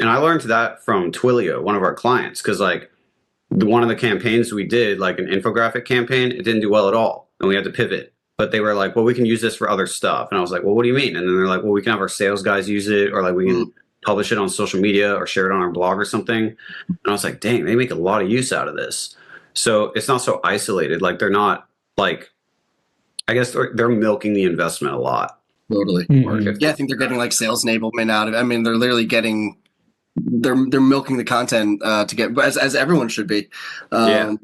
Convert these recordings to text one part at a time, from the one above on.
And I learned that from Twilio, one of our clients, because like one of the campaigns we did, like an infographic campaign, it didn't do well at all. And we had to pivot. But they were like, well, we can use this for other stuff. And I was like, well, what do you mean? And then they're like, well, we can have our sales guys use it, or like we can publish it on social media or share it on our blog or something. And I was like, dang, they make a lot of use out of this. So it's not so isolated. Like they're not like, I guess they're milking the investment a lot. Totally. Yeah, I think they're getting like sales enablement out of it. I mean, they're literally getting they're milking the content to get as everyone should be. Yeah.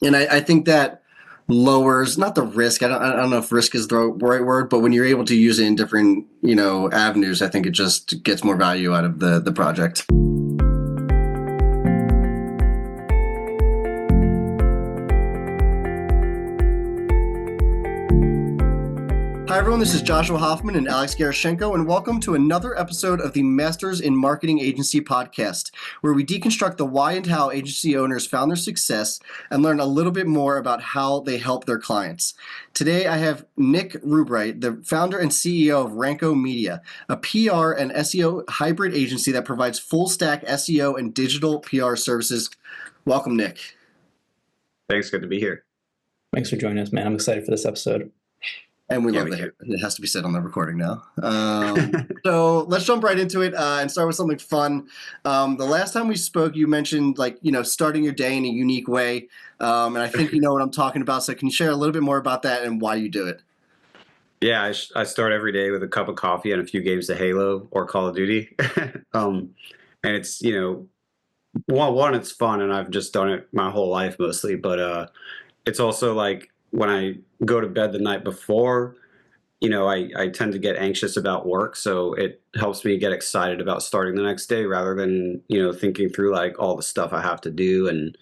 And I think that lowers not the risk. I don't know if risk is the right word, but when you're able to use it in different avenues, I think it just gets more value out of the project. Hi, everyone. This is Joshua Hoffman and Alex Gerashenko, and welcome to another episode of the Masters in Marketing Agency podcast, where we deconstruct the why and how agency owners found their success and learn a little bit more about how they help their clients. Today, I have Nick Rubright, the founder and CEO of Ranko Media, a PR and SEO hybrid agency that provides full-stack SEO and digital PR services. Welcome, Nick. Thanks. Good to be here. Thanks for joining us, man. I'm excited for this episode. And we love that. It has to be said on the recording now. So let's jump right into it and start with something fun. The last time we spoke, you mentioned starting your day in a unique way. And I think you know what I'm talking about. So can you share a little bit more about that and why you do it? Yeah, I start every day with a cup of coffee and a few games of Halo or Call of Duty. And it's, one, it's fun and I've just done it my whole life mostly. But it's also like, when I go to bed the night before, I tend to get anxious about work. So it helps me get excited about starting the next day rather than, thinking through like all the stuff I have to do. And,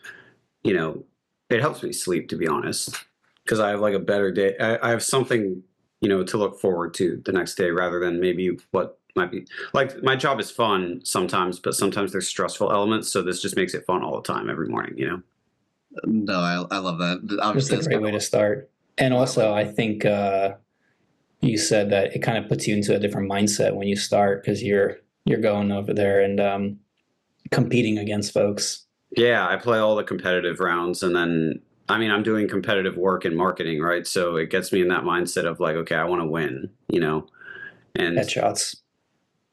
it helps me sleep, to be honest, because I have like a better day. I have something, to look forward to the next day rather than maybe what might be like my job is fun sometimes, but sometimes there's stressful elements. So this just makes it fun all the time every morning, No, I love that. Obviously, that's a great way to start. And also, I think you said that it kind of puts you into a different mindset when you start because you're going over there and competing against folks. Yeah, I play all the competitive rounds, and then I'm doing competitive work in marketing, right? So it gets me in that mindset of like, okay, I want to win, and headshots.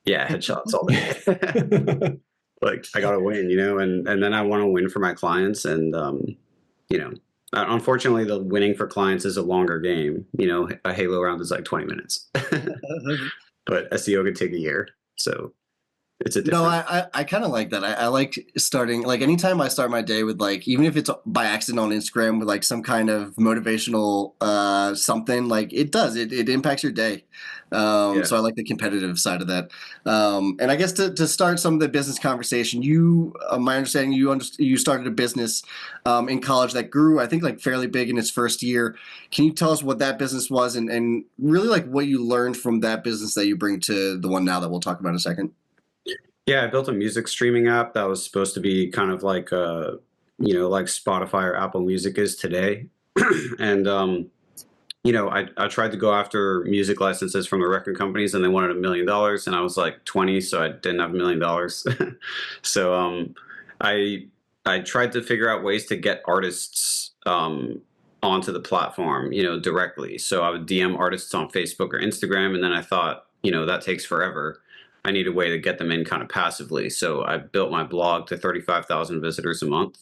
Yeah, headshots all day. Like I gotta win, and then I want to win for my clients, and unfortunately, the winning for clients is a longer game. A Halo round is like 20 minutes, but SEO could take a year, so it's a different. No, I kind of like that. I like starting like anytime I start my day with like even if it's by accident on Instagram with like some kind of motivational something like it impacts your day. So I like the competitive side of that. And I guess to start some of the business conversation, my understanding, you started a business in college that grew, I think, like fairly big in its first year. Can you tell us what that business was and really like what you learned from that business that you bring to the one now that we'll talk about in a second? Yeah, I built a music streaming app that was supposed to be kind of like like Spotify or Apple Music is today. And I tried to go after music licenses from the record companies and they wanted $1 million and I was like 20, so I didn't have $1 million. So I tried to figure out ways to get artists onto the platform, directly. So I would DM artists on Facebook or Instagram, and then I thought, that takes forever. I need a way to get them in kind of passively. So I built my blog to 35,000 visitors a month.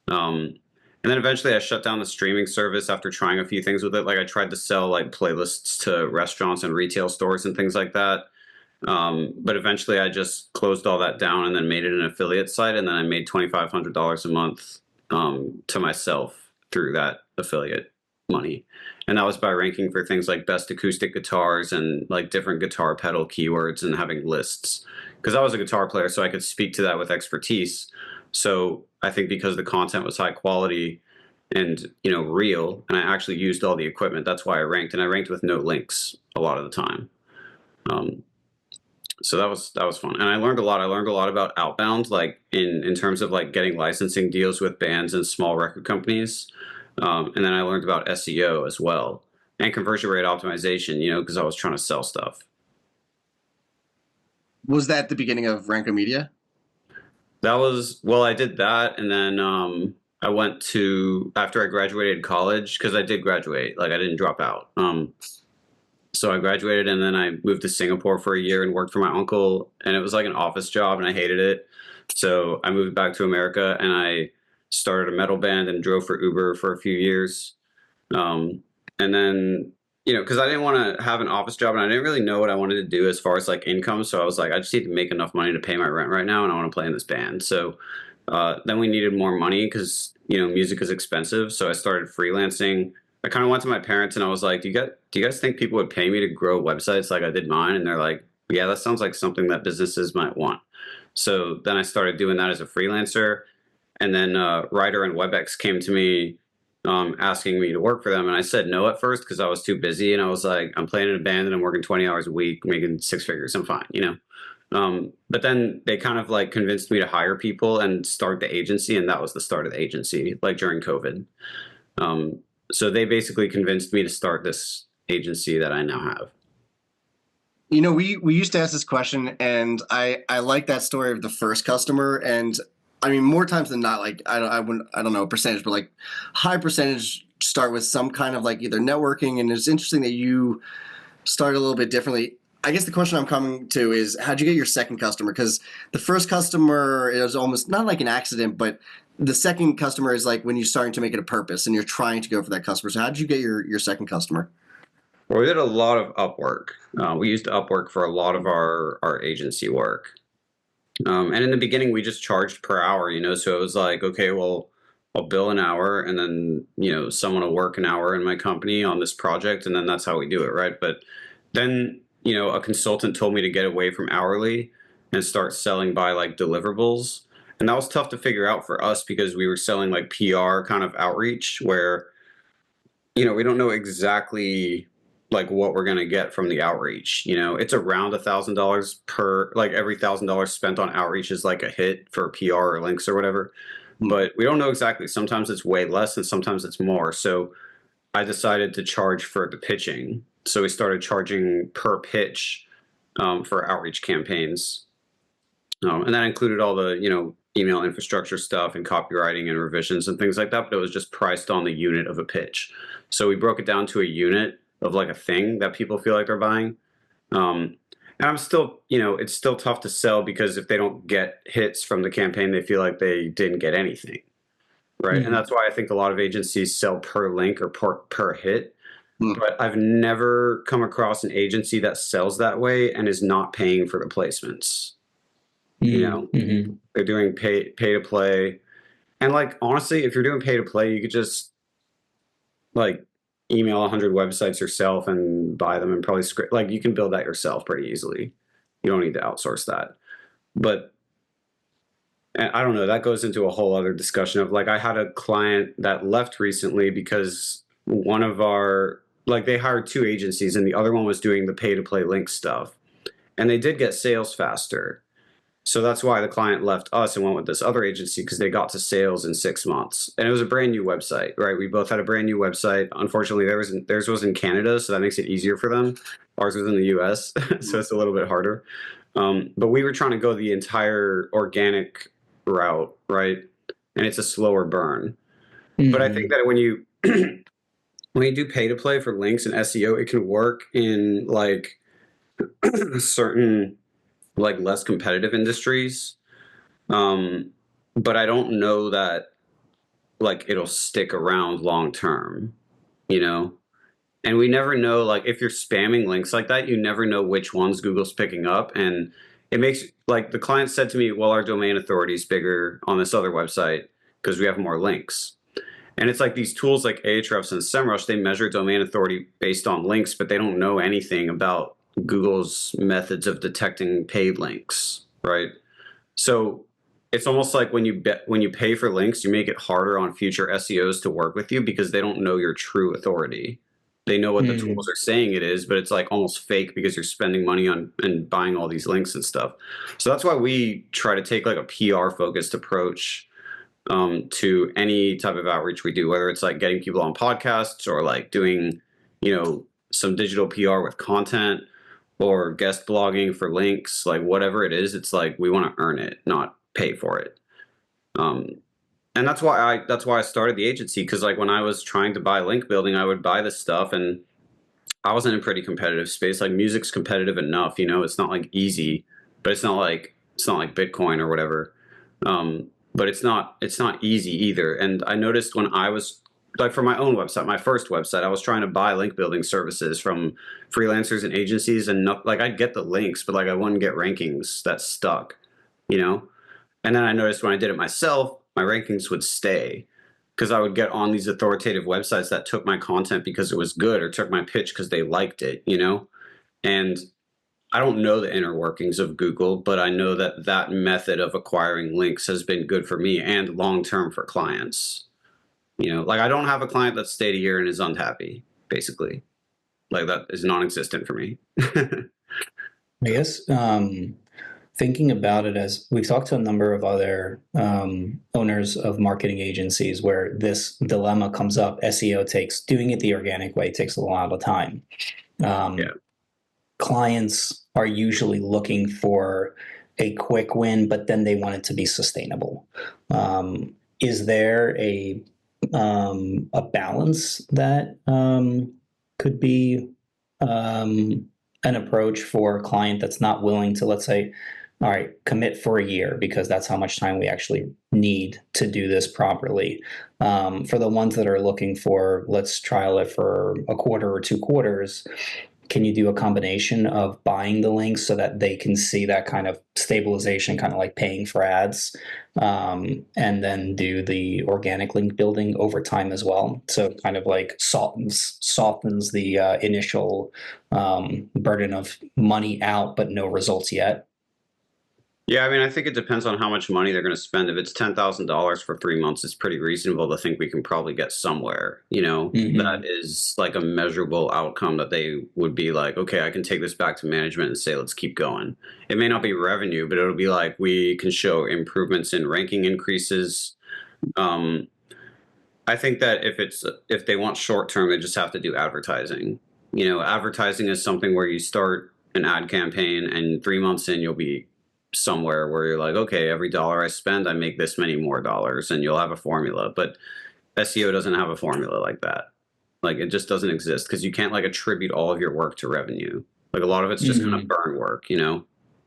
And then eventually I shut down the streaming service after trying a few things with it. Like I tried to sell like playlists to restaurants and retail stores and things like that. But eventually I just closed all that down and then made it an affiliate site. And then I made $2,500 a month to myself through that affiliate money. And that was by ranking for things like best acoustic guitars and like different guitar pedal keywords and having lists. Because I was a guitar player, so I could speak to that with expertise. So I think because the content was high quality and, real, and I actually used all the equipment, that's why I ranked. And I ranked with no links a lot of the time. So that was fun. And I learned a lot. I learned a lot about Outbound, like in terms of like getting licensing deals with bands and small record companies. And then I learned about SEO as well and conversion rate optimization, because I was trying to sell stuff. Was that the beginning of Ranko Media? That was, well, I did that. And then I went to, after I graduated college, because I did graduate, like I didn't drop out. So I graduated and then I moved to Singapore for a year and worked for my uncle. And it was like an office job and I hated it. So I moved back to America and I started a metal band and drove for Uber for a few years. And then, because I didn't want to have an office job and I didn't really know what I wanted to do as far as like income. So I was like, I just need to make enough money to pay my rent right now and I want to play in this band. So then we needed more money because, music is expensive. So I started freelancing. I kind of went to my parents and I was like, do you guys think people would pay me to grow websites like I did mine? And they're like, yeah, that sounds like something that businesses might want. So then I started doing that as a freelancer. And then Writer and WebEx came to me asking me to work for them. And I said no at first because I was too busy. And I was like, I'm playing in a band and I'm working 20 hours a week, making 6 figures. I'm fine, But then they kind of like convinced me to hire people and start the agency. And that was the start of the agency, like during COVID. So they basically convinced me to start this agency that I now have. We used to ask this question, and I like that story of the first customer. And I mean, more times than not, like I don't know a percentage, but like high percentage start with some kind of like either networking. And it's interesting that you started a little bit differently. I guess the question I'm coming to is, how'd you get your second customer? Because the first customer is almost not like an accident, but the second customer is like when you're starting to make it a purpose and you're trying to go for that customer. So how did you get your second customer? Well, we did a lot of Upwork. We used Upwork for a lot of our agency work. And in the beginning, we just charged per hour, so it was like, okay, well, I'll bill an hour and then, someone will work an hour in my company on this project. And then that's how we do it. Right. But then, a consultant told me to get away from hourly and start selling by like deliverables. And that was tough to figure out for us because we were selling like PR kind of outreach where, we don't know exactly like what we're going to get from the outreach. It's around $1,000 per, like every $1,000 spent on outreach is like a hit for PR or links or whatever. But we don't know exactly. Sometimes it's way less and sometimes it's more. So I decided to charge for the pitching. So we started charging per pitch for outreach campaigns. And that included all the, email infrastructure stuff and copywriting and revisions and things like that. But it was just priced on the unit of a pitch. So we broke it down to a unit of like a thing that people feel like they're buying. And I'm still, it's still tough to sell because if they don't get hits from the campaign, they feel like they didn't get anything. Right. Mm-hmm. And that's why I think a lot of agencies sell per link or per hit. Mm-hmm. But I've never come across an agency that sells that way and is not paying for the placements. Mm-hmm. They're doing pay to play. And like, honestly, if you're doing pay to play, you could just like email 100 websites yourself and buy them and probably script, like you can build that yourself pretty easily. You don't need to outsource that. But I don't know, that goes into a whole other discussion of like, I had a client that left recently because one of our, like they hired 2 agencies and the other one was doing the pay to play link stuff. And they did get sales faster. So that's why the client left us and went with this other agency because they got to sales in 6 months. And it was a brand new website, right? We both had a brand new website. Unfortunately, theirs was in Canada, so that makes it easier for them. Ours was in the US, so it's a little bit harder. But we were trying to go the entire organic route, right? And it's a slower burn. Mm-hmm. But I think that when you when you do pay to play for links and SEO, it can work in like certain like less competitive industries. But I don't know that like it'll stick around long term, and we never know, like if you're spamming links like that, you never know which ones Google's picking up. And it makes like the client said to me, well, our domain authority is bigger on this other website because we have more links. And it's like these tools like Ahrefs and SEMrush, they measure domain authority based on links, but they don't know anything about Google's methods of detecting paid links, right? So it's almost like when you pay for links, you make it harder on future SEOs to work with you because they don't know your true authority. They know what the tools are saying it is, but it's like almost fake because you're spending money on and buying all these links and stuff. So that's why we try to take like a PR focused approach to any type of outreach we do, whether it's like getting people on podcasts or like doing, some digital PR with content, or guest blogging for links, like whatever it is, it's like we want to earn it, not pay for it. And that's why I started the agency, because like when I was trying to buy link building, I would buy this stuff, and I was in a pretty competitive space. Like music's competitive enough, you know, it's not like easy, but it's not like Bitcoin or whatever. But it's not easy either. And I noticed when I was like, for my own website, my first website, I was trying to buy link building services from freelancers and agencies, and not, like I'd get the links, but like I wouldn't get rankings that stuck, you know? And then I noticed when I did it myself, my rankings would stay, because I would get on these authoritative websites that took my content because it was good, or took my pitch because they liked it, you know? And I don't know the inner workings of Google, but I know that that method of acquiring links has been good for me and long-term for clients. You know, like I don't have a client that stayed a year and is unhappy, basically. Like that is non-existent for me. I guess thinking about it, as we've talked to a number of other owners of marketing agencies where this dilemma comes up. SEO doing it the organic way takes a lot of time. Yeah. Clients are usually looking for a quick win, but then they want it to be sustainable. Is there a balance that could be an approach for a client that's not willing to, let's say, all right, commit for a year because that's how much time we actually need to do this properly. For the ones that are looking for, let's trial it for a quarter or 2 quarters, can you do a combination of buying the links so that they can see that kind of stabilization, kind of like paying for ads, and then do the organic link building over time as well? So kind of like softens the initial burden of money out, but no results yet. Yeah, I mean, I think it depends on how much money they're going to spend. If it's $10,000 for 3 months, it's pretty reasonable to think we can probably get somewhere, you know, that is like a measurable outcome that they would be like, okay, I can take this back to management and say, let's keep going. It may not be revenue, but it'll be like, we can show improvements in ranking increases. I think that if they want short term, they just have to do advertising. You know, advertising is something where you start an ad campaign and 3 months in, you'll be somewhere where you're like, okay, every dollar I spend, I make this many more dollars, and you'll have a formula. But SEO doesn't have a formula like that. Like it just doesn't exist, because you can't like attribute all of your work to revenue. Like a lot of it's just kind of burn work, you know?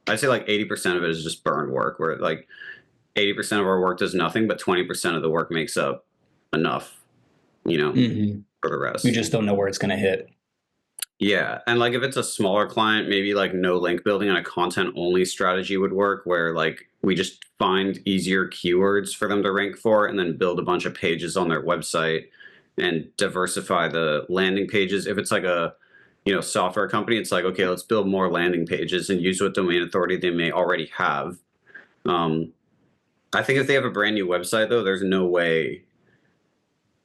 I'd say like 80% of it is just burn work, where like 80% of our work does nothing, but 20% of the work makes up enough, you know, for the rest. We just don't know where it's going to hit. Yeah. And like if it's a smaller client, maybe like no link building and a content only strategy would work, where like we just find easier keywords for them to rank for and then build a bunch of pages on their website and diversify the landing pages. If it's like a, you know, software company, it's like, okay, let's build more landing pages and use what domain authority they may already have. I think if they have a brand new website though, there's no way,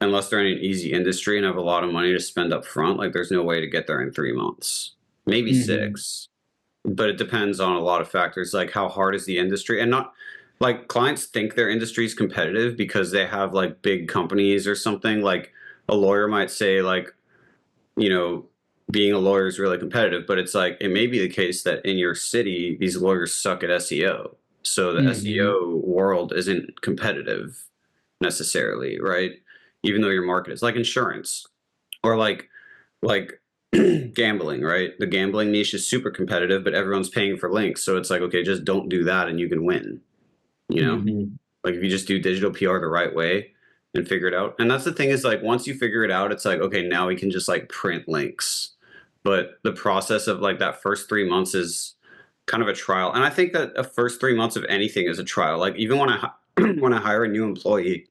unless they're in an easy industry and have a lot of money to spend up front, like there's no way to get there in 3 months, maybe 6. But it depends on a lot of factors, like how hard is the industry, and not like clients think their industry is competitive because they have like big companies or something. Like a lawyer might say like, you know, being a lawyer is really competitive, but it's like, it may be the case that in your city, these lawyers suck at SEO. So the SEO world isn't competitive necessarily, right? Even though your market is like insurance or like gambling, right? The gambling niche is super competitive, but everyone's paying for links. So it's like, okay, just don't do that and you can win, you know? Like if you just do digital PR the right way and figure it out. And that's the thing, is like, once you figure it out, it's like, okay, now we can just like print links. But the process of like that first 3 months is kind of a trial. And I think that the first 3 months of anything is a trial. Like even when when I hire a new employee,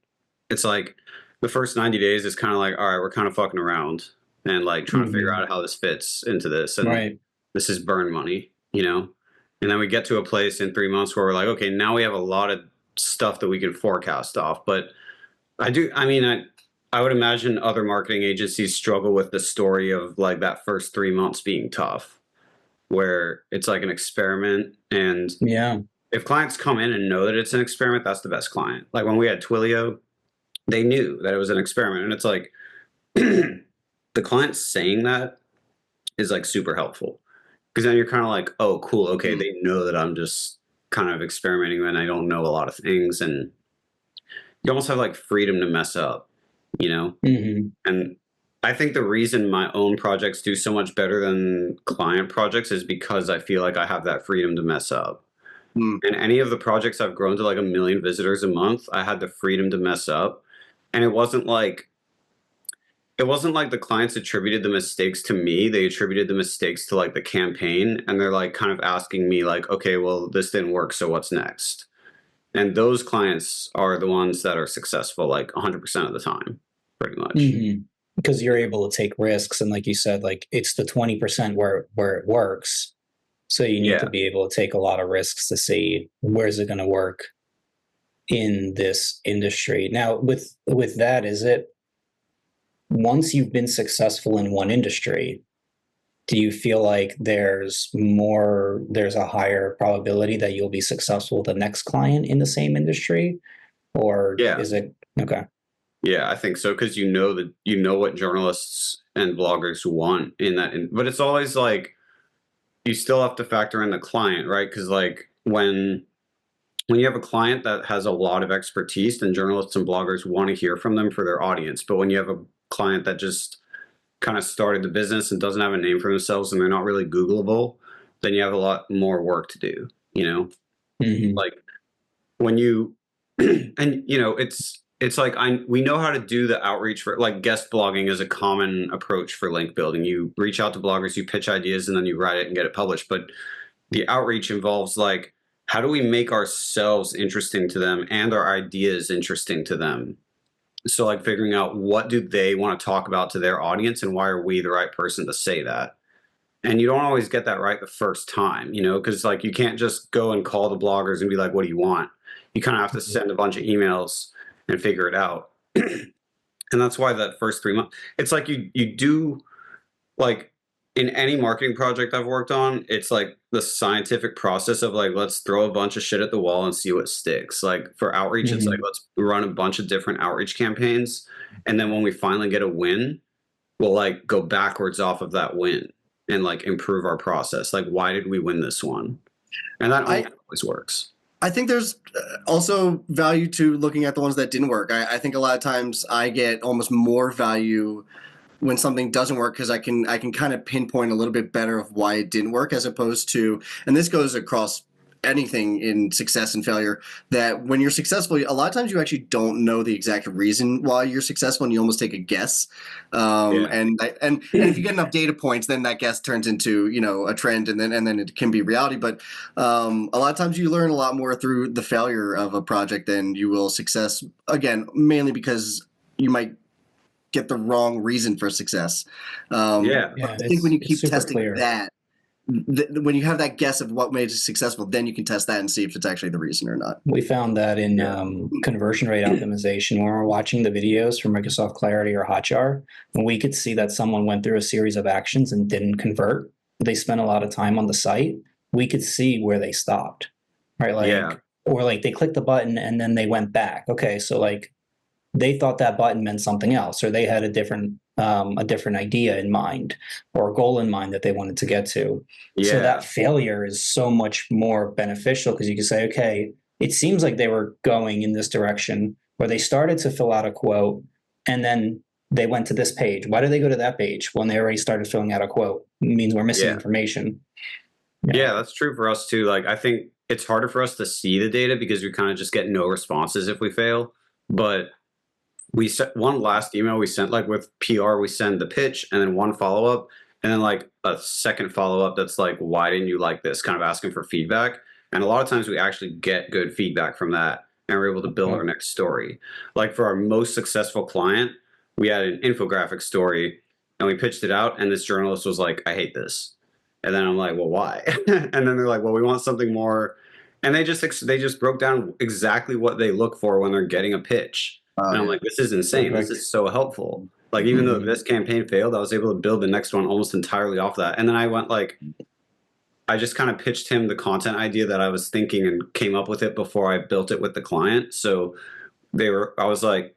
it's like, the first 90 days is kind of like, all right, we're kind of fucking around and like trying to figure out how this fits into this. And this is burn money, you know? And then we get to a place in 3 months where we're like, okay, now we have a lot of stuff that we can forecast off. But I would imagine other marketing agencies struggle with the story of like that first 3 months being tough, where it's like an experiment. And if clients come in and know that it's an experiment, that's the best client. Like when we had Twilio, they knew that it was an experiment. And it's like the client saying that is like super helpful. because then you're kind of like, oh, cool. Okay. They know that I'm just kind of experimenting and I don't know a lot of things. And you almost have like freedom to mess up, you know? And I think the reason my own projects do so much better than client projects is because I feel like I have that freedom to mess up. And any of the projects I've grown to like 1 million visitors a month, I had the freedom to mess up. And it wasn't like the clients attributed the mistakes to me. They attributed the mistakes to like the campaign. And they're like kind of asking me like, okay, well, this didn't work. So what's next? And those clients are the ones that are successful like 100% of the time, pretty much. Because you're able to take risks. And like you said, like it's the 20% where it works. So you need to be able to take a lot of risks to see where's it going to work in this industry. Now, with that, is it once you've been successful in one industry, do you feel like there's a higher probability that you'll be successful with the next client in the same industry? Or is it okay? Yeah, I think so, because you know what journalists and bloggers want in that, but it's always like you still have to factor in the client, right? Because like when you have a client that has a lot of expertise, then journalists and bloggers want to hear from them for their audience. But when you have a client that just kind of started the business and doesn't have a name for themselves and they're not really Googleable, then you have a lot more work to do, you know? Like when you, and you know, it's like we know how to do the outreach for like guest blogging is a common approach for link building. You reach out to bloggers, you pitch ideas, and then you write it and get it published. But the outreach involves like, how do we make ourselves interesting to them and our ideas interesting to them? So like figuring out what do they want to talk about to their audience and why are we the right person to say that? And you don't always get that right the first time, you know, because like you can't just go and call the bloggers and be like, what do you want? You kind of have to send a bunch of emails and figure it out. And that's why that first 3 months, it's like you do like in any marketing project I've worked on, it's like the scientific process of like, let's throw a bunch of shit at the wall and see what sticks. Like for outreach, it's like, let's run a bunch of different outreach campaigns. And then when we finally get a win, we'll like go backwards off of that win and like improve our process. Like, why did we win this one? And that always works. I think there's also value to looking at the ones that didn't work. I think a lot of times I get almost more value when something doesn't work because I can kind of pinpoint a little bit better of why it didn't work, as opposed to, and this goes across anything in success and failure, that when you're successful, a lot of times you actually don't know the exact reason why you're successful and you almost take a guess. And if you get enough data points, then that guess turns into, you know, a trend, and then it can be reality. But a lot of times you learn a lot more through the failure of a project than you will success, again, mainly because you might get the wrong reason for success. I think when you keep testing that, when you have that guess of what made it successful, then you can test that and see if it's actually the reason or not. We found that in conversion rate optimization, when we're watching the videos from Microsoft Clarity or Hotjar, when we could see that someone went through a series of actions and didn't convert, they spent a lot of time on the site, we could see where they stopped, right? Like, or like they clicked the button and then they went back. Okay, so like they thought that button meant something else, or they had a different idea in mind or a goal in mind that they wanted to get to. So that failure is so much more beneficial because you can say, okay, it seems like they were going in this direction where they started to fill out a quote and then they went to this page. Why did they go to that page when they already started filling out a quote? It means we're missing information. Yeah, that's true for us too. Like, I think it's harder for us to see the data because we kind of just get no responses if we fail. But we sent one last email we sent, like with PR, we send the pitch and then one follow-up and then like a second follow-up that's like, why didn't you like this? Kind of asking for feedback. And a lot of times we actually get good feedback from that and we're able to build our next story. Like for our most successful client, we had an infographic story and we pitched it out and this journalist was like, I hate this. And then I'm like, well, why? And then they're like, well, we want something more. And they just broke down exactly what they look for when they're getting a pitch. And I'm like, this is insane. This is so helpful. Like, even though this campaign failed, I was able to build the next one almost entirely off that. And then I went like, I just kind of pitched him the content idea that I was thinking and came up with it before I built it with the client. So I was like,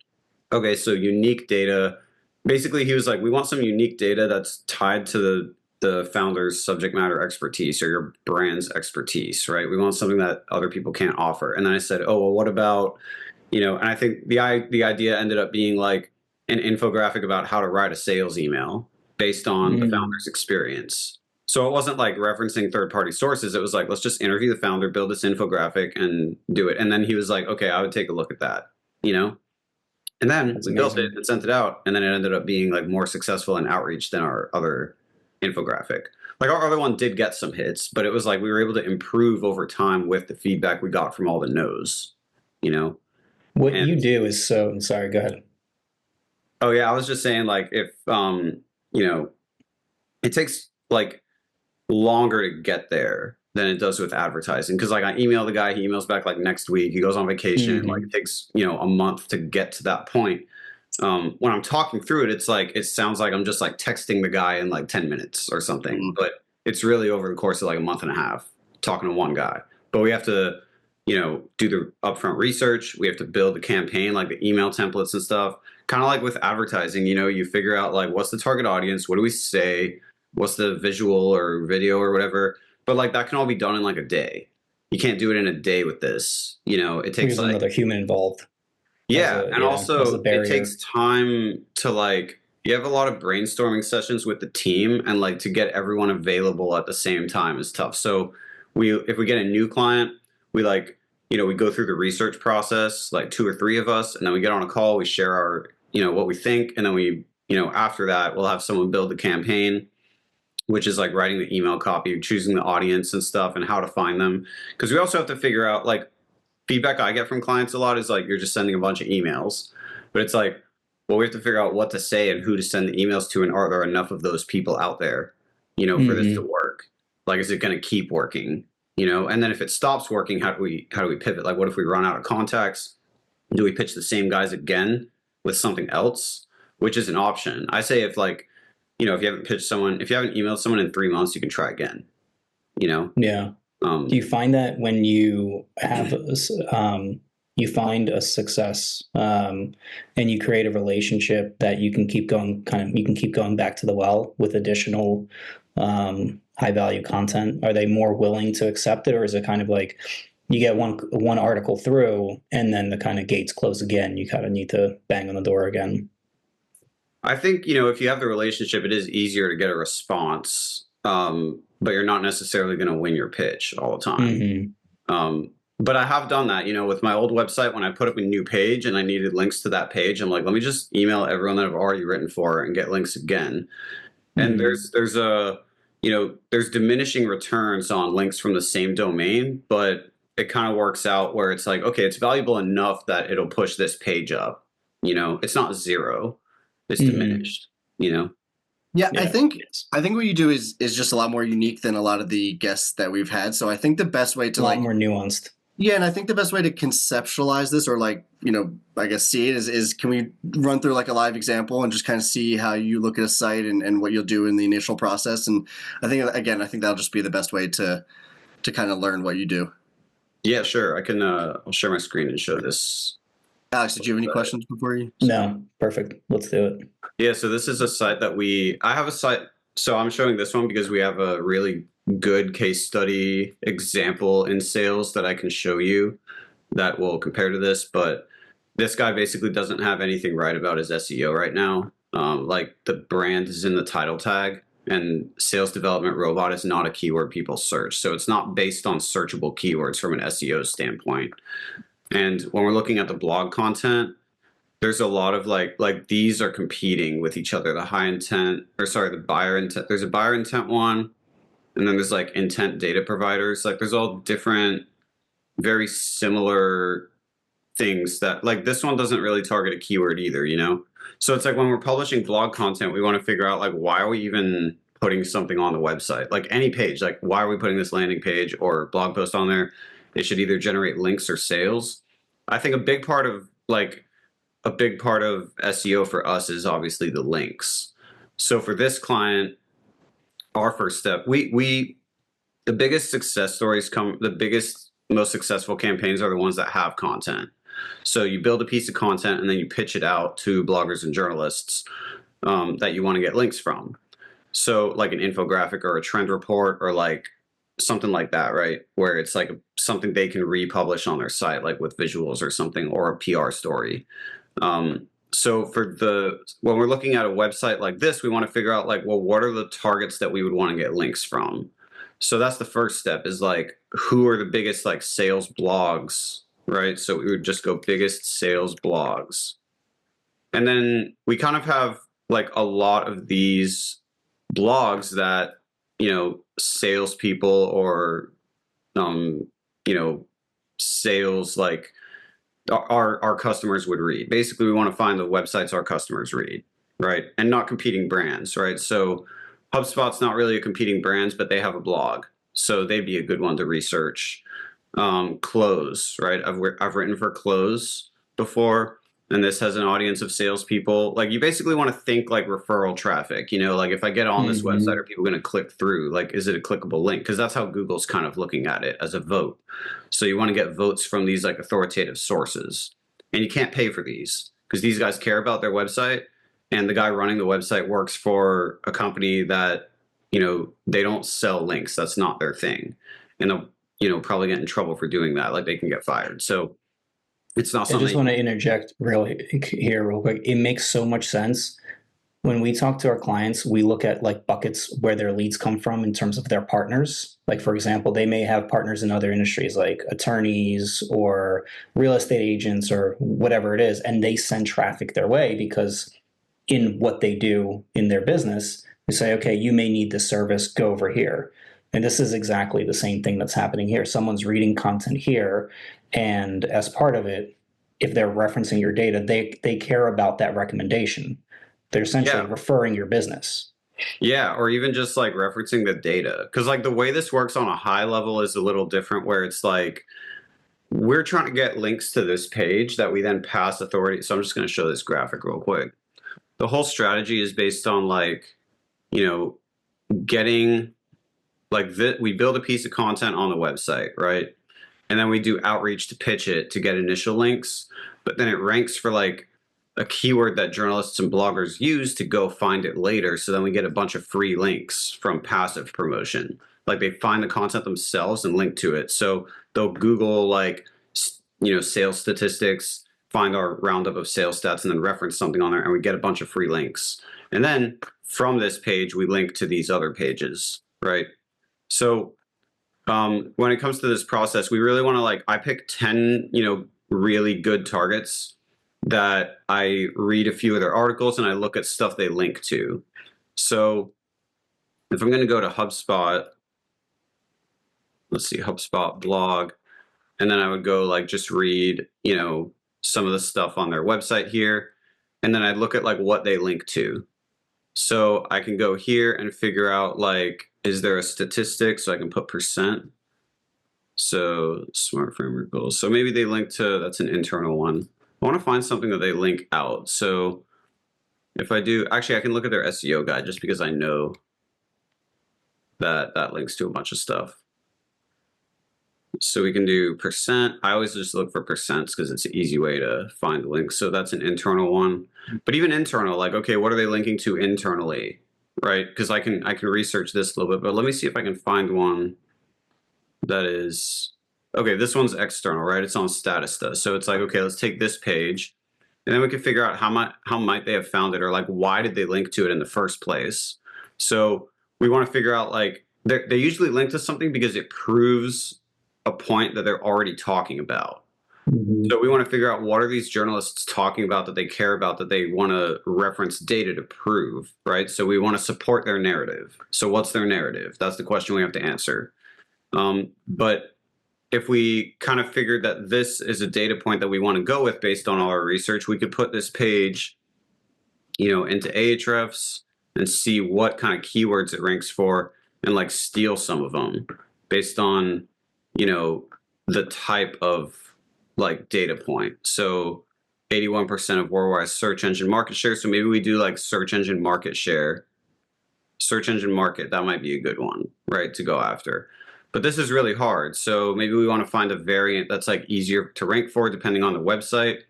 okay, so unique data. Basically, he was like, we want some unique data that's tied to the founder's subject matter expertise or your brand's expertise, right? We want something that other people can't offer. And then I said, oh, well, what about, and I think the idea ended up being like an infographic about how to write a sales email based on the founder's experience. So it wasn't like referencing third-party sources. It was like, let's just interview the founder, build this infographic and do it. And then he was like, okay, I would take a look at that, And then we built it and sent it out. And then it ended up being like more successful in outreach than our other infographic. Like our other one did get some hits, but it was like we were able to improve over time with the feedback we got from all the no's, What you do is I'm sorry, go ahead. Oh yeah, I was just saying like if it takes like longer to get there than it does with advertising. Cause like I email the guy, he emails back like next week, he goes on vacation, like it takes, a month to get to that point. When I'm talking through it, it's like, it sounds like I'm just like texting the guy in like 10 minutes or something, but it's really over the course of like a month and a half talking to one guy. But we have to, do the upfront research. We have to build the campaign, like the email templates and stuff. Kind of like with advertising, you figure out like, what's the target audience? What do we say? What's the visual or video or whatever? But like that can all be done in like a day. You can't do it in a day with this. It takes like another human involved. Yeah. And also it takes time to like, you have a lot of brainstorming sessions with the team and like to get everyone available at the same time is tough. So if we get a new client, we like, we go through the research process, like 2 or 3 of us, and then we get on a call, we share our, what we think. And then we, after that, we'll have someone build the campaign, which is like writing the email copy, choosing the audience and stuff and how to find them. Because we also have to figure out like feedback I get from clients a lot is like, you're just sending a bunch of emails, but it's like, well, we have to figure out what to say and who to send the emails to. And are there enough of those people out there, for this to work? Like, is it going to keep working? And then if it stops working, how do we pivot? Like, what if we run out of contacts? Do we pitch the same guys again with something else, which is an option? I say if like, if you haven't emailed someone in 3 months, you can try again, Yeah. Do you find that when you have, you find a success, and you create a relationship that you can keep going, you can keep going back to the well with additional, high value content? Are they more willing to accept it? Or is it kind of like you get one article through and then the kind of gates close again? You kind of need to bang on the door again. I think, if you have the relationship, it is easier to get a response, but you're not necessarily going to win your pitch all the time. But I have done that, with my old website. When I put up a new page and I needed links to that page, I'm like, let me just email everyone that I've already written for and get links again. And there's diminishing returns on links from the same domain, but it kind of works out where it's like, okay, it's valuable enough that it'll push this page up. It's not zero. It's diminished, Yeah, I think what you do is just a lot more unique than a lot of the guests that we've had. So I think the best way to a lot more nuanced. Yeah, and I think the best way to conceptualize this, or like, I guess see it is can we run through like a live example and just kind of see how you look at a site and what you'll do in the initial process? And I think that'll just be the best way to kind of learn what you do. Yeah, sure. I can I'll share my screen and show this. Alex, did you have any questions before you? No, perfect. Let's do it. Yeah, so this is a site that I have a site. So I'm showing this one because we have a really good case study example in sales that I can show you that will compare to this. But this guy basically doesn't have anything right about his SEO right now. Like the brand is in the title tag, and sales development robot is not a keyword people search. So it's not based on searchable keywords from an SEO standpoint. And when we're looking at the blog content, there's a lot of like these are competing with each other. The buyer intent. There's a buyer intent one, and then there's like intent data providers. Like there's all different, very similar things that like this one doesn't really target a keyword either, So it's like when we're publishing blog content, we want to figure out like, why are we even putting something on the website? Like any page, like why are we putting this landing page or blog post on there? It should either generate links or sales. I think a big part of SEO for us is obviously the links. So for this client, our first step, the biggest success stories most successful campaigns are the ones that have content. So you build a piece of content and then you pitch it out to bloggers and journalists that you want to get links from. So like an infographic or a trend report or like something like that, right? Where it's like something they can republish on their site, like with visuals or something, or a PR story. So when we're looking at a website like this, we want to figure out like, well, what are the targets that we would want to get links from? So that's the first step, is like, who are the biggest like sales blogs, right? So we would just go biggest sales blogs. And then we kind of have like a lot of these blogs that, salespeople or, sales, like our customers would read. Basically, we want to find the websites our customers read, right? And not competing brands, right? So HubSpot's not really a competing brands, but they have a blog. So they'd be a good one to research. Close, right? I've written for Close before, and this has an audience of salespeople. Like, you basically want to think like referral traffic, like if I get on this website, are people going to click through? Like, is it a clickable link? Because that's how Google's kind of looking at it, as a vote. So you want to get votes from these like authoritative sources, and you can't pay for these because these guys care about their website, and the guy running the website works for a company that, they don't sell links. That's not their thing. And they'll, probably get in trouble for doing that. Like, they can get fired. So it's not something. I just want to interject real quick. It makes so much sense. When we talk to our clients, we look at like buckets where their leads come from in terms of their partners. Like, for example, they may have partners in other industries like attorneys or real estate agents or whatever it is, and they send traffic their way because in what they do in their business, they say, okay, you may need this service, go over here. And this is exactly the same thing that's happening here. Someone's reading content here, and as part of it, if they're referencing your data, they care about that recommendation. They're essentially referring your business. Yeah, or even just like referencing the data. Because like the way this works on a high level is a little different, where it's like, we're trying to get links to this page that we then pass authority. So I'm just going to show this graphic real quick. The whole strategy is based on like, getting like we build a piece of content on the website, right? And then we do outreach to pitch it to get initial links, but then it ranks for like a keyword that journalists and bloggers use to go find it later. So then we get a bunch of free links from passive promotion. Like, they find the content themselves and link to it. So they'll Google like, sales statistics, find our roundup of sales stats, and then reference something on there, and we get a bunch of free links. And then from this page, we link to these other pages, right? So when it comes to this process, we really want to I pick 10, really good targets that I read a few of their articles and I look at stuff they link to. So if I'm going to go to HubSpot, let's see, HubSpot blog, and then I would go just read, some of the stuff on their website here. And then I'd look at what they link to. So I can go here and figure out is there a statistic? So I can put %. So smart framework goals. So maybe they link to, that's an internal one. I want to find something that they link out. So if I do, actually I can look at their SEO guide just because I know that that links to a bunch of stuff. So we can do %. I always just look for % because it's an easy way to find the links. So that's an internal one. But even internal, okay, what are they linking to internally, right? Because I can research this a little bit, but let me see if I can find one that is, okay, this one's external, right? It's on Statista. So it's okay, let's take this page, and then we can figure out how might they have found it, or why did they link to it in the first place? So we want to figure out they usually link to something because it proves a point that they're already talking about. Mm-hmm. So we want to figure out what are these journalists talking about that they care about, that they want to reference data to prove, right? So we want to support their narrative. So what's their narrative? That's the question we have to answer. But if we kind of figured that this is a data point that we want to go with based on all our research, we could put this page, into Ahrefs and see what kind of keywords it ranks for, and steal some of them based on the type of data point. So 81% of worldwide search engine market share. So maybe we do search engine market share, search engine market. That might be a good one, right, to go after. But this is really hard. So maybe we want to find a variant that's easier to rank for depending on the website.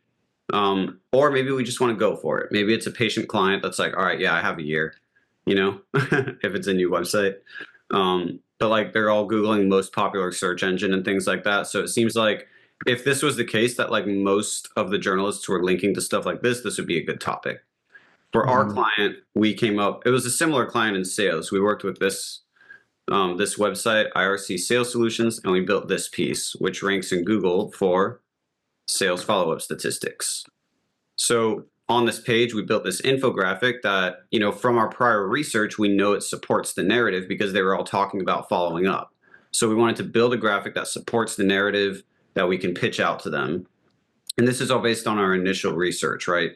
Or maybe we just want to go for it. Maybe it's a patient client that's all right, yeah, I have a year. you know, if it's a new website. But like they're all Googling most popular search engine and things like that. So it seems like if this was the case that like most of the journalists were linking to stuff like this would be a good topic. For our client, we came up, it was a similar client in sales. We worked with this this website, IRC Sales Solutions, and we built this piece, which ranks in Google for sales follow-up statistics. So on this page, we built this infographic that, you know, from our prior research, we know it supports the narrative because they were all talking about following up. So we wanted to build a graphic that supports the narrative that we can pitch out to them. And this is all based on our initial research, right?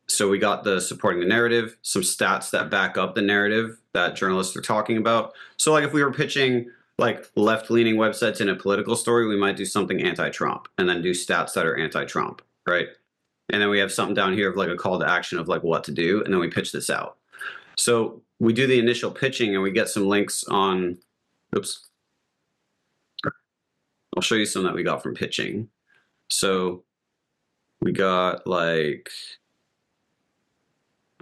So we got the supporting the narrative, some stats that back up the narrative that journalists are talking about. So like if we were pitching like left-leaning websites in a political story, we might do something anti-Trump and then do stats that are anti-Trump, right? And then we have something down here of like a call to action of like what to do, and then we pitch this out. So we do the initial pitching and we get some links on, oops. I'll show you some that we got from pitching. So we got like,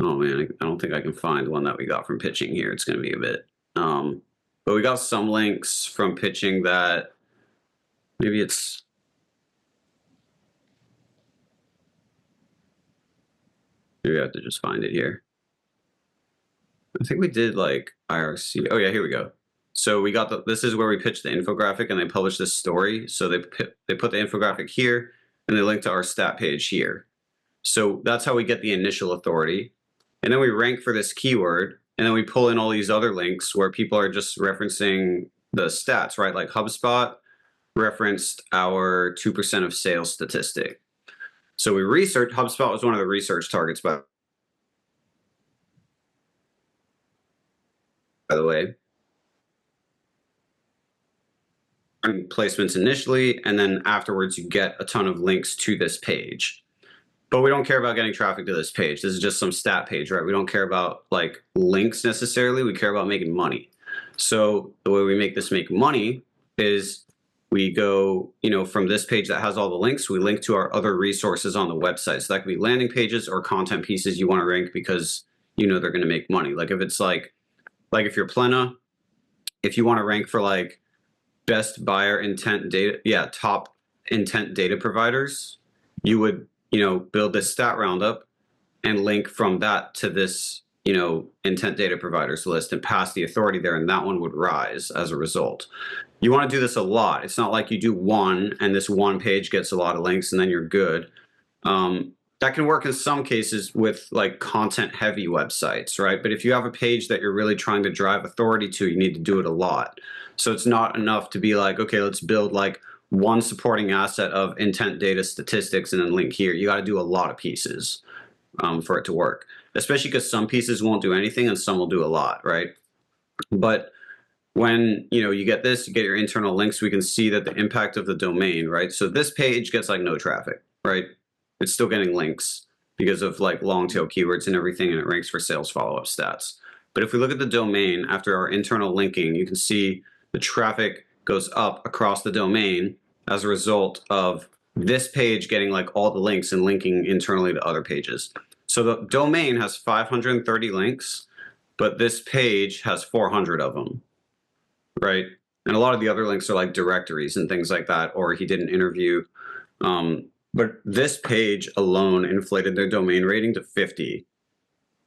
oh man, I don't think I can find one that we got from pitching here. It's going to be a bit, but we got some links from pitching that maybe it's, maybe I have to just find it here. I think we did like IRC. Oh yeah, here we go. So we got this is where we pitched the infographic and they published this story. So they put the infographic here and they link to our stat page here. So that's how we get the initial authority. And then we rank for this keyword, and then we pull in all these other links where people are just referencing the stats, right? Like HubSpot referenced our 2% of sales statistic. So we researched, HubSpot was one of the research targets, by the way. Placements initially, and then afterwards you get a ton of links to this page. But we don't care about getting traffic to this page. This is just some stat page, right? We don't care about like links necessarily. We care about making money. So the way we make this make money is we go, you know, from this page that has all the links, we link to our other resources on the website. So that could be landing pages or content pieces you want to rank because you know they're going to make money. Like if it's like if you're Plena, if you want to rank for like best buyer intent data, top intent data providers, you would, you know, build this stat roundup and link from that to this, you know, intent data providers list and pass the authority there, and that one would rise as a result. You want to do this a lot. It's not like you do one and this one page gets a lot of links and then you're good. That can work in some cases with like content heavy websites, right? But if you have a page that you're really trying to drive authority to, you need to do it a lot. So it's not enough to be like, okay, let's build like one supporting asset of intent data statistics and then link here. You got to do a lot of pieces for it to work, especially because some pieces won't do anything and some will do a lot, right? But when, you know, you get this, you get your internal links, we can see that the impact of the domain, right? So this page gets like no traffic, right? It's still getting links because of like long tail keywords and everything, and it ranks for sales follow-up stats. But if we look at the domain after our internal linking, you can see the traffic goes up across the domain as a result of this page getting like all the links and linking internally to other pages. So the domain has 530 links, but this page has 400 of them, right? And a lot of the other links are like directories and things like that, or he did an interview. But this page alone inflated their domain rating to 50.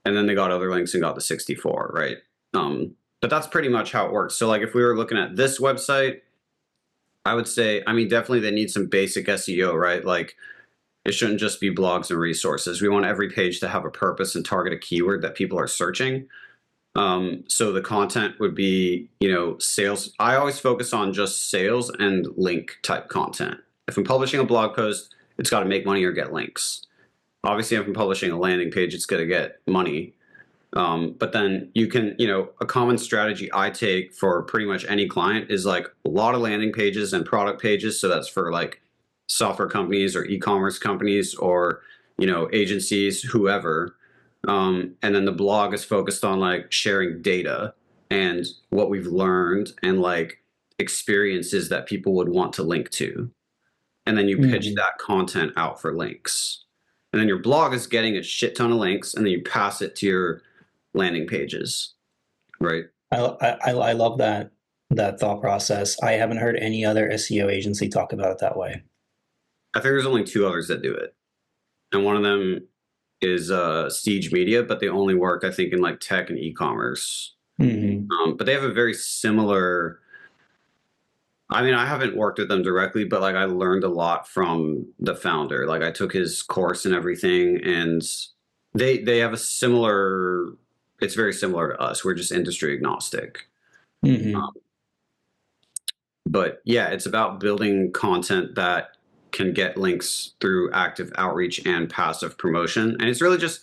And then they got other links and got to 64, right? But that's pretty much how it works. So like if we were looking at this website, I would say, I mean, definitely they need some basic SEO, right? Like it shouldn't just be blogs and resources. We want every page to have a purpose and target a keyword that people are searching. So the content would be, you know, sales. I always focus on just sales and link type content. If I'm publishing a blog post, it's got to make money or get links. Obviously, if I'm publishing a landing page, it's going to get money. But then you can, you know, a common strategy I take for pretty much any client is like a lot of landing pages and product pages. So that's for like software companies or e-commerce companies or, you know, agencies, whoever. And then the blog is focused on like sharing data and what we've learned and like experiences that people would want to link to. And then you pitch that content out for links. And then your blog is getting a shit ton of links, and then you pass it to your landing pages, right? I love that thought process. I haven't heard any other SEO agency talk about it that way. I think there's only 2 others that do it, and one of them is Siege Media, but they only work, I think, in like tech and e-commerce. But they have a very similar. I mean, I haven't worked with them directly, but like I learned a lot from the founder. Like I took his course and everything, and they have a similar. It's very similar to us. We're just industry agnostic. But yeah, it's about building content that can get links through active outreach and passive promotion, and it's really just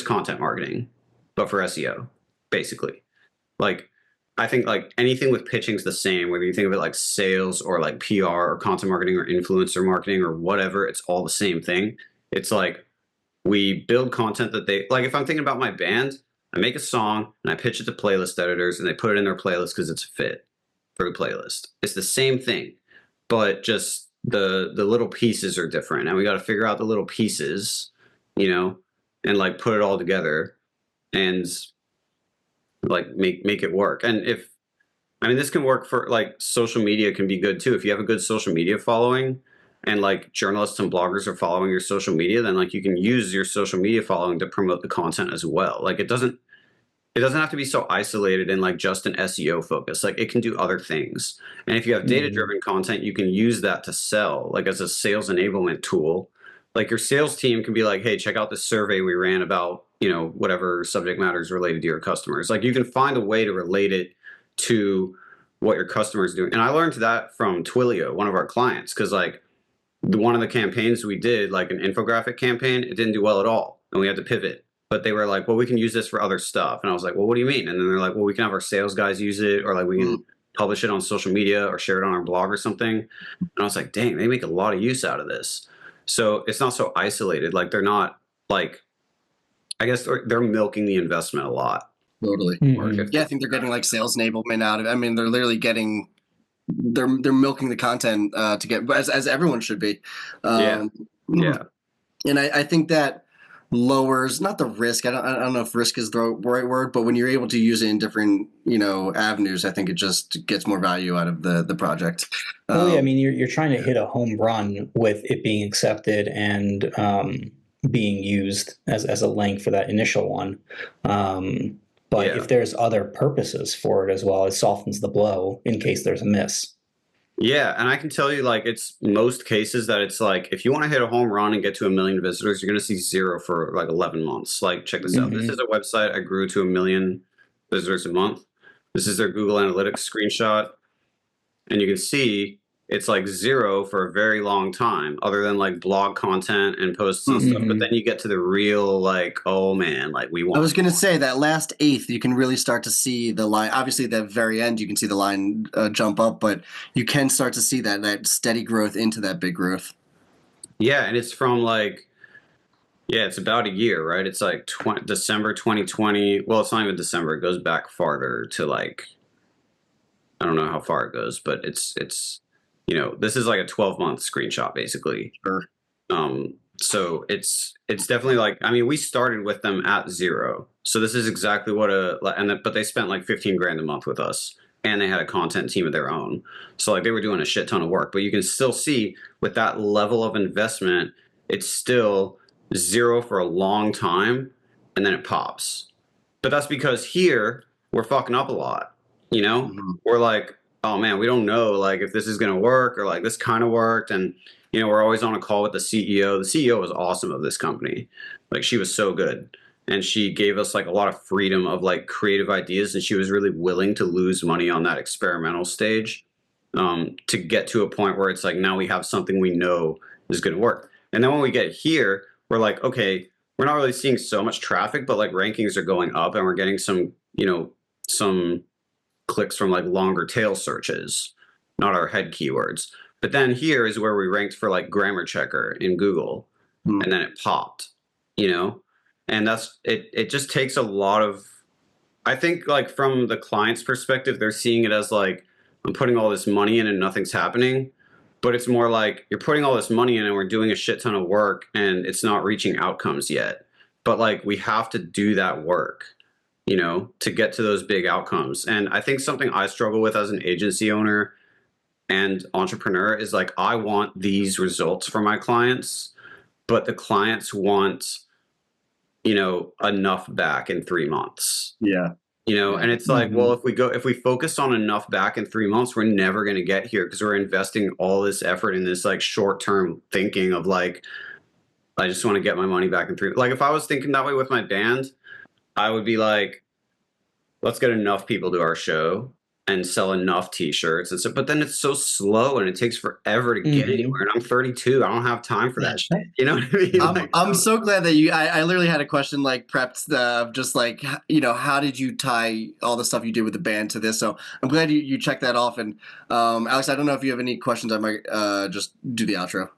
content marketing, but for SEO, basically. Like, I think like anything with pitching is the same, whether you think of it like sales or like PR or content marketing or influencer marketing or whatever, it's all the same thing. It's like we build content that they like. If I'm thinking about my band, I make a song and I pitch it to playlist editors and they put it in their playlist because it's a fit for the playlist. It's the same thing, but just the little pieces are different, and we got to figure out the little pieces, you know, and like put it all together and like make it work. And if I mean, this can work for like social media can be good too. If you have a good social media following and like journalists and bloggers are following your social media, then like you can use your social media following to promote the content as well. Like it doesn't have to be so isolated and like just an SEO focus. Like it can do other things. And if you have data-driven content, you can use that to sell, like as a sales enablement tool. Like your sales team can be like, hey, check out this survey we ran about, you know, whatever subject matter is related to your customers. Like you can find a way to relate it to what your customer is doing. And I learned that from Twilio, one of our clients, because like one of the campaigns we did, like an infographic campaign, it didn't do well at all. And we had to pivot. But they were like, well, we can use this for other stuff. And I was like, well, what do you mean? And then they're like, well, we can have our sales guys use it, or like we can publish it on social media or share it on our blog or something. And I was like, dang, they make a lot of use out of this. So it's not so isolated. Like they're not like, I guess they're milking the investment a lot. Totally. Yeah, I think they're getting like sales enablement out of it. I mean, they're literally getting, they're milking the content to get, as everyone should be. Yeah. And I think that lowers not the risk. I don't know if risk is the right word, but when you're able to use it in different, you know, avenues, I think it just gets more value out of the project. Well, yeah, I mean, you're trying to hit a home run with it being accepted and being used as a link for that initial one. But if there's other purposes for it as well, it softens the blow in case there's a miss. Yeah, and I can tell you, like, it's most cases that it's like, if you want to hit a home run and get to 1 million visitors, you're going to see 0 for like 11 months. Like, check this out. This is a website I grew to 1 million visitors a month. This is their Google Analytics screenshot. And you can see it's like 0 for a very long time, other than like blog content and posts and stuff. But then you get to the real, like, oh man, like we want. I was going to say that last eighth, you can really start to see the line. Obviously, at the very end, you can see the line jump up, but you can start to see that steady growth into that big growth. Yeah, and it's from like, yeah, it's about a year, right? It's like December 2020. Well, it's not even December. It goes back farther to like, I don't know how far it goes, but it's you know, this is like a 12-month screenshot basically. Sure. So it's definitely like, I mean, we started with them at 0. So this is exactly what but they spent like 15 grand a month with us, and they had a content team of their own. So like they were doing a shit ton of work, but you can still see with that level of investment, it's still 0 for a long time, and then it pops. But that's because here we're fucking up a lot, you know? We're like, oh man, we don't know like if this is going to work, or like this kind of worked. And, you know, we're always on a call with the CEO. The CEO was awesome of this company. Like she was so good. And she gave us like a lot of freedom of like creative ideas. And she was really willing to lose money on that experimental stage to get to a point where it's like, now we have something we know is going to work. And then when we get here, we're like, okay, we're not really seeing so much traffic, but like rankings are going up and we're getting some, you know, some clicks from like longer tail searches, not our head keywords. But then here is where we ranked for like grammar checker in Google, and then it popped, you know? And that's it just takes a lot of, I think like from the client's perspective, they're seeing it as like, I'm putting all this money in and nothing's happening. But it's more like you're putting all this money in and we're doing a shit ton of work and it's not reaching outcomes yet. But like we have to do that work. you know, to get to those big outcomes. And I think something I struggle with as an agency owner and entrepreneur is like, I want these results for my clients, but the clients want, you know, enough back in 3 months. Yeah. You know, and it's like, well, if we focus on enough back in 3 months, we're never going to get here because we're investing all this effort in this like short-term thinking of like, I just want to get my money back in 3. Like if I was thinking that way with my band, I would be like, let's get enough people to our show and sell enough t-shirts. And so, but then it's so slow and it takes forever to get anywhere. And I'm 32. I don't have time for that shit. You know what I mean? I'm so glad that I literally had a question like prepped just like, you know, how did you tie all the stuff you did with the band to this? So I'm glad you checked that off. And Alex, I don't know if you have any questions. I might just do the outro.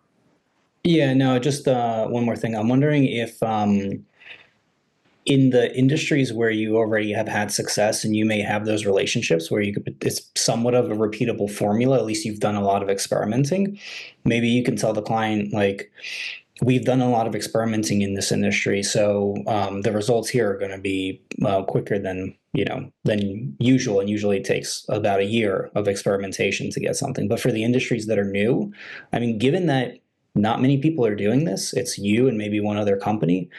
Yeah, no, just one more thing. I'm wondering if in the industries where you already have had success and you may have those relationships where it's somewhat of a repeatable formula, at least you've done a lot of experimenting. Maybe you can tell the client, like, we've done a lot of experimenting in this industry, so the results here are going to be quicker than usual, and usually it takes about a year of experimentation to get something. But for the industries that are new, I mean, given that not many people are doing this, it's you and maybe one other company,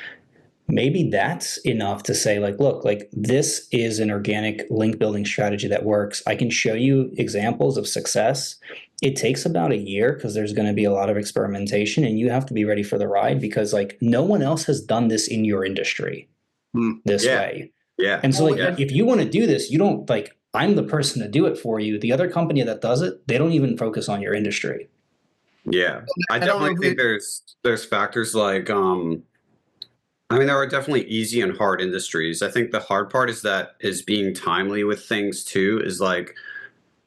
maybe that's enough to say, like, look, like, this is an organic link building strategy that works. I can show you examples of success. It takes about a year because there's going to be a lot of experimentation, and you have to be ready for the ride because, like, no one else has done this in your industry this way. Yeah. And so, like, if you want to do this, you don't, like, I'm the person to do it for you. The other company that does it, they don't even focus on your industry. Yeah. I definitely think there's factors like, I mean, there are definitely easy and hard industries. I think the hard part is being timely with things too, is like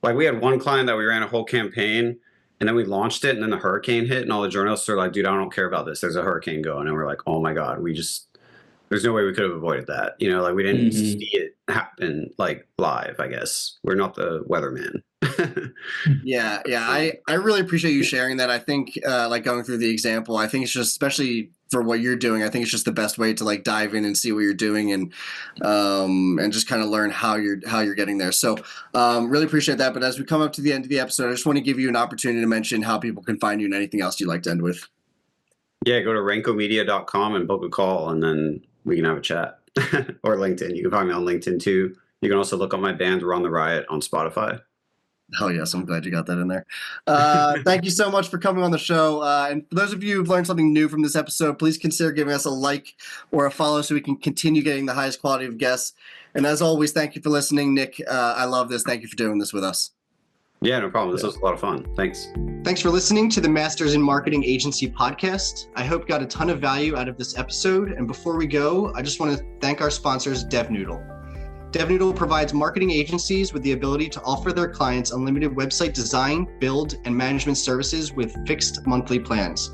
we had one client that we ran a whole campaign and then we launched it and then the hurricane hit and all the journalists are like, dude, I don't care about this. There's a hurricane going. And we're like, oh my God, there's no way we could have avoided that. You know, like we didn't see it happen like live, I guess. We're not the weatherman. Yeah. I really appreciate you sharing that. I think like going through the example, I think it's just, especially for what you're doing, I think it's just the best way to like dive in and see what you're doing and just kind of learn how you're getting there. So really appreciate that. But as we come up to the end of the episode, I just want to give you an opportunity to mention how people can find you and anything else you'd like to end with. Yeah, go to rankomedia.com and book a call and then we can have a chat. Or LinkedIn. You can find me on LinkedIn too. You can also look up my band Run the Riot on Spotify. Hell yes, I'm glad you got that in there. Thank you so much for coming on the show. And for those of you who've learned something new from this episode, please consider giving us a like or a follow so we can continue getting the highest quality of guests. And as always, thank you for listening, Nick. I love this. Thank you for doing this with us. Yeah, no problem. This was a lot of fun. Thanks. Thanks for listening to the Masters in Marketing Agency podcast. I hope you got a ton of value out of this episode. And before we go, I just want to thank our sponsors, DevNoodle. DevNoodle provides marketing agencies with the ability to offer their clients unlimited website design, build, and management services with fixed monthly plans.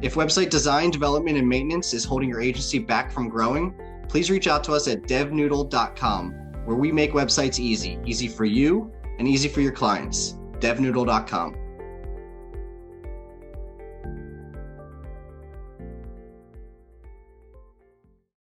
If website design, development, and maintenance is holding your agency back from growing, please reach out to us at devnoodle.com, where we make websites easy for you and easy for your clients. devnoodle.com.